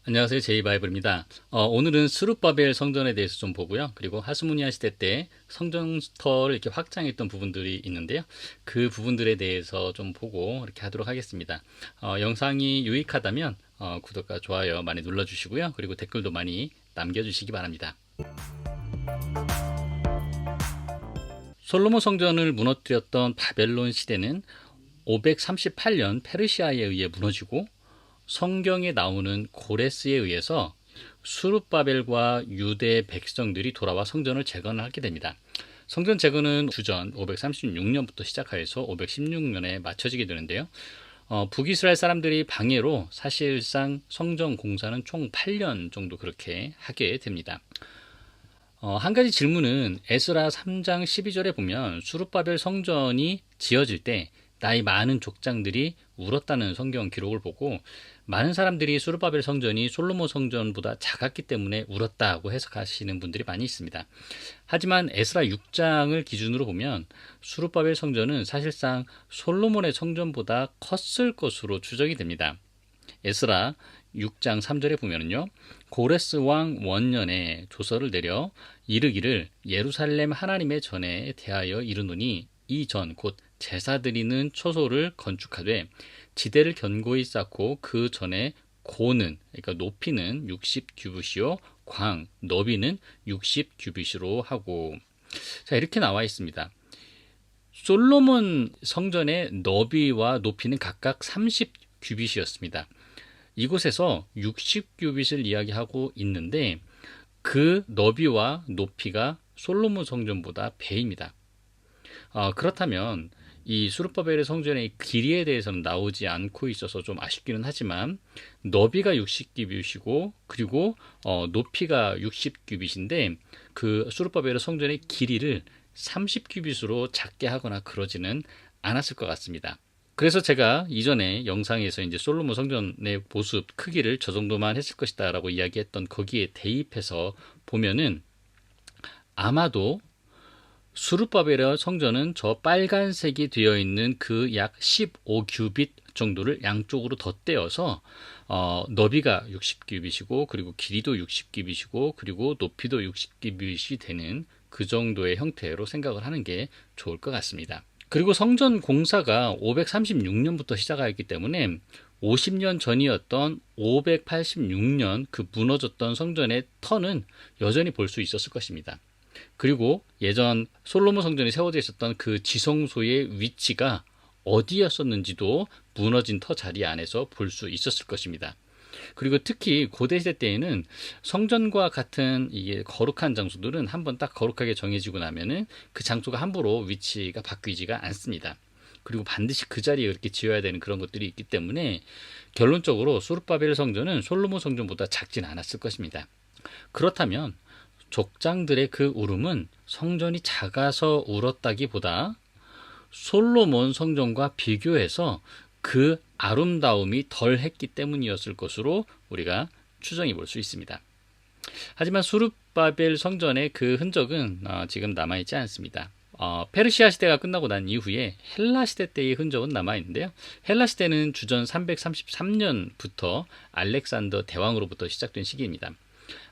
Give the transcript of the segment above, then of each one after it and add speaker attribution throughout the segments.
Speaker 1: 안녕하세요. 제이바이블입니다. 오늘은 스룹바벨 성전에 대해서 좀 보고요. 그리고 하스모니아 시대 때 성전터를 이렇게 확장했던 부분들이 있는데요. 그 부분들에 대해서 좀 보고 이렇게 하도록 하겠습니다. 영상이 유익하다면 구독과 좋아요 많이 눌러주시고요. 그리고 댓글도 많이 남겨주시기 바랍니다. 솔로몬 성전을 무너뜨렸던 바벨론 시대는 538년 페르시아에 의해 무너지고 성경에 나오는 고레스에 의해서 수룹바벨과 유대 백성들이 돌아와 성전을 재건하게 됩니다. 성전 재건은 주전 536년부터 시작하여서 516년에 마쳐지게 되는데요. 북이스라엘 사람들이 방해로 사실상 성전 공사는 총 8년 정도 그렇게 하게 됩니다. 한 가지 질문은 에스라 3장 12절에 보면 수룹바벨 성전이 지어질 때 나이 많은 족장들이 울었다는 성경 기록을 보고 많은 사람들이 수룹바벨 성전이 솔로몬 성전보다 작았기 때문에 울었다고 해석하시는 분들이 많이 있습니다. 하지만 에스라 6장을 기준으로 보면 수룹바벨 성전은 사실상 솔로몬의 성전보다 컸을 것으로 추정이 됩니다. 에스라 6장 3절에 보면은요. 고레스 왕 원년에 조서를 내려 이르기를 예루살렘 하나님의 전에 대하여 이르노니 이 전 곧 제사 드리는 초소를 건축하되 지대를 견고히 쌓고 그 전에 고는 그러니까 높이는 60규빗이요 광 너비는 60규빗으로 하고 자 이렇게 나와 있습니다. 솔로몬 성전의 너비와 높이는 각각 30규빗이었습니다. 이곳에서 60규빗을 이야기하고 있는데 그 너비와 높이가 솔로몬 성전보다 배입니다. 그렇다면 이 수룹바벨의 성전의 길이에 대해서는 나오지 않고 있어서 좀 아쉽기는 하지만 너비가 60규빗이고 그리고 높이가 60규빗인데 그 수룹바벨의 성전의 길이를 30규빗으로 작게 하거나 그러지는 않았을 것 같습니다. 그래서 제가 이전에 영상에서 이제 솔로몬 성전의 모습 크기를 저 정도만 했을 것이다 라고 이야기했던 거기에 대입해서 보면은 아마도 수룹바벨의 성전은 저 빨간색이 되어 있는 그 약 15규빗 정도를 양쪽으로 덧대어서 너비가 60규빗이고 그리고 길이도 60규빗이고 그리고 높이도 60규빗이 되는 그 정도의 형태로 생각을 하는 게 좋을 것 같습니다. 그리고 성전 공사가 536년부터 시작하였기 때문에 50년 전이었던 586년 그 무너졌던 성전의 터는 여전히 볼 수 있었을 것입니다. 그리고 예전 솔로몬 성전이 세워져 있었던 그 지성소의 위치가 어디였었는지도 무너진 터 자리 안에서 볼 수 있었을 것입니다. 그리고 특히 고대시대 때에는 성전과 같은 이게 거룩한 장소들은 한번 딱 거룩하게 정해지고 나면은 그 장소가 함부로 위치가 바뀌지가 않습니다. 그리고 반드시 그 자리에 그렇게 지어야 되는 그런 것들이 있기 때문에 결론적으로 수룹바벨 성전은 솔로몬 성전보다 작진 않았을 것입니다. 그렇다면 족장들의 그 울음은 성전이 작아서 울었다기보다 솔로몬 성전과 비교해서 그 아름다움이 덜했기 때문이었을 것으로 우리가 추정해 볼 수 있습니다. 하지만 수룹바벨 성전의 그 흔적은 지금 남아있지 않습니다. 페르시아 시대가 끝나고 난 이후에 헬라 시대 때의 흔적은 남아있는데요. 헬라 시대는 주전 333년부터 알렉산더 대왕으로부터 시작된 시기입니다.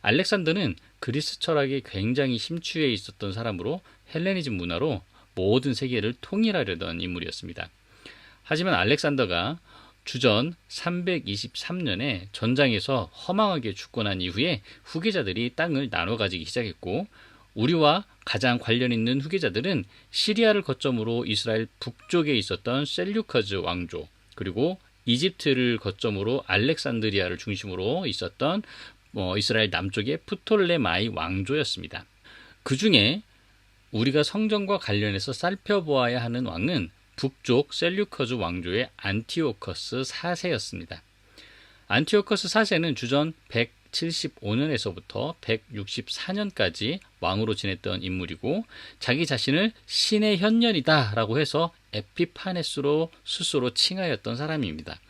Speaker 1: 알렉산더는 그리스 철학에 굉장히 심취해 있었던 사람으로 헬레니즘 문화로 모든 세계를 통일하려던 인물이었습니다. 하지만 알렉산더가 주전 323년에 전장에서 허망하게 죽고 난 이후에 후계자들이 땅을 나눠 가지기 시작했고 우리와 가장 관련 있는 후계자들은 시리아를 거점으로 이스라엘 북쪽에 있었던 셀류커즈 왕조 그리고 이집트를 거점으로 알렉산드리아를 중심으로 있었던 이스라엘 남쪽의 프톨레마이 왕조였습니다. 그 중에 우리가 성전과 관련해서 살펴보아야 하는 왕은 북쪽 셀류커즈 왕조의 안티오커스 4세였습니다. 안티오커스 4세는 주전 175년에서부터 164년까지 왕으로 지냈던 인물이고 자기 자신을 신의 현년이다 라고 해서 에피파네스로 스스로 칭하였던 사람입니다.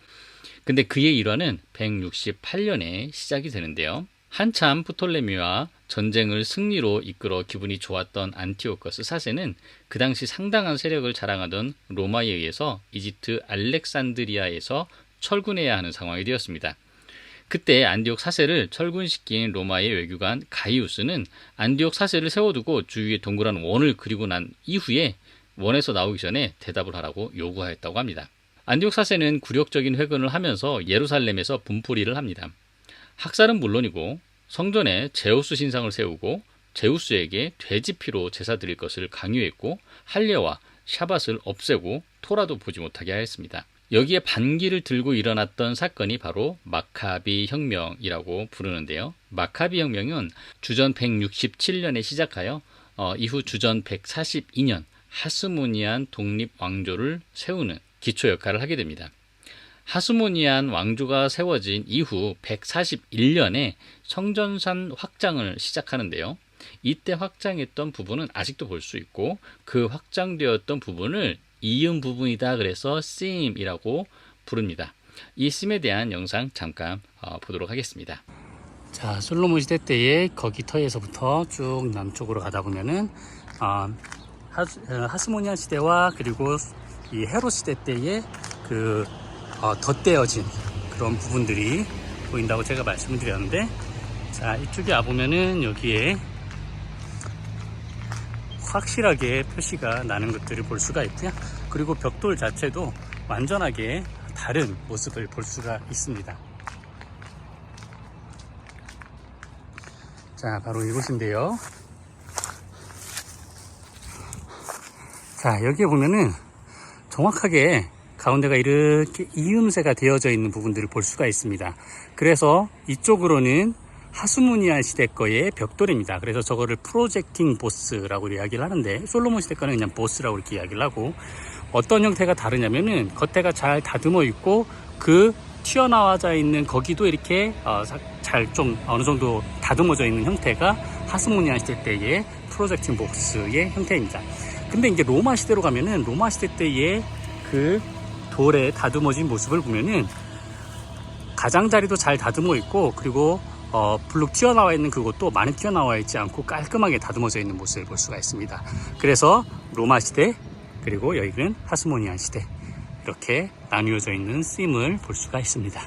Speaker 1: 근데 그의 일화는 168년에 시작이 되는데요. 한참 프톨레미와 전쟁을 승리로 이끌어 기분이 좋았던 안티오커스 4세는 그 당시 상당한 세력을 자랑하던 로마에 의해서 이집트 알렉산드리아에서 철군해야 하는 상황이 되었습니다. 그때 안디옥 사세를 철군시킨 로마의 외교관 가이우스는 안디옥 사세를 세워두고 주위에 동그란 원을 그리고 난 이후에 원에서 나오기 전에 대답을 하라고 요구하였다고 합니다. 안디옥 사세는 굴욕적인 회근을 하면서 예루살렘에서 분풀이를 합니다. 학살은 물론이고 성전에 제우스 신상을 세우고 제우스에게 돼지피로 제사 드릴 것을 강요했고 할례와 샤밧을 없애고 토라도 보지 못하게 하였습니다. 여기에 반기를 들고 일어났던 사건이 바로 마카비 혁명이라고 부르는데요. 마카비 혁명은 주전 167년에 시작하여 이후 주전 142년 하스모니안 독립 왕조를 세우는 기초 역할을 하게 됩니다. 하스모니안 왕조가 세워진 이후 141년에 성전산 확장을 시작하는데요. 이때 확장했던 부분은 아직도 볼 수 있고 그 확장되었던 부분을 이은 부분이다 그래서 심이라고 부릅니다. 이 심에 대한 영상 잠깐 보도록 하겠습니다. 자, 솔로몬 시대 때의 거기터에서부터 쭉 남쪽으로 가다 보면은 하스모니안 시대와 그리고 이 헤롯 시대 때의 그 덧대어진 그런 부분들이 보인다고 제가 말씀을 드렸는데, 자, 이쪽에 와보면은 여기에 확실하게 표시가 나는 것들을 볼 수가 있고요. 그리고 벽돌 자체도 완전하게 다른 모습을 볼 수가 있습니다. 자, 바로 이곳인데요. 자, 여기에 보면은 정확하게 가운데가 이렇게 이음새가 되어져 있는 부분들을 볼 수가 있습니다. 그래서 이쪽으로는 하스모니안 시대 거의 벽돌입니다. 그래서 저거를 프로젝팅 보스라고 이야기를 하는데, 솔로몬 시대 거는 그냥 보스라고 이렇게 이야기를 하고, 어떤 형태가 다르냐면은 겉에가 잘 다듬어 있고 그 튀어나와져 있는 거기도 이렇게 잘 좀 어느 정도 다듬어져 있는 형태가 하스모니안 시대 때의 프로젝팅 보스의 형태입니다. 근데 이제 로마 시대로 가면은 로마 시대 때의 그 돌에 다듬어진 모습을 보면은 가장자리도 잘 다듬어 있고, 그리고 블룩 튀어나와 있는 그것도 많이 튀어나와 있지 않고 깔끔하게 다듬어져 있는 모습을 볼 수가 있습니다. 그래서 로마 시대, 그리고 여기는 하스모니안 시대, 이렇게 나뉘어져 있는 쓰임을 볼 수가 있습니다.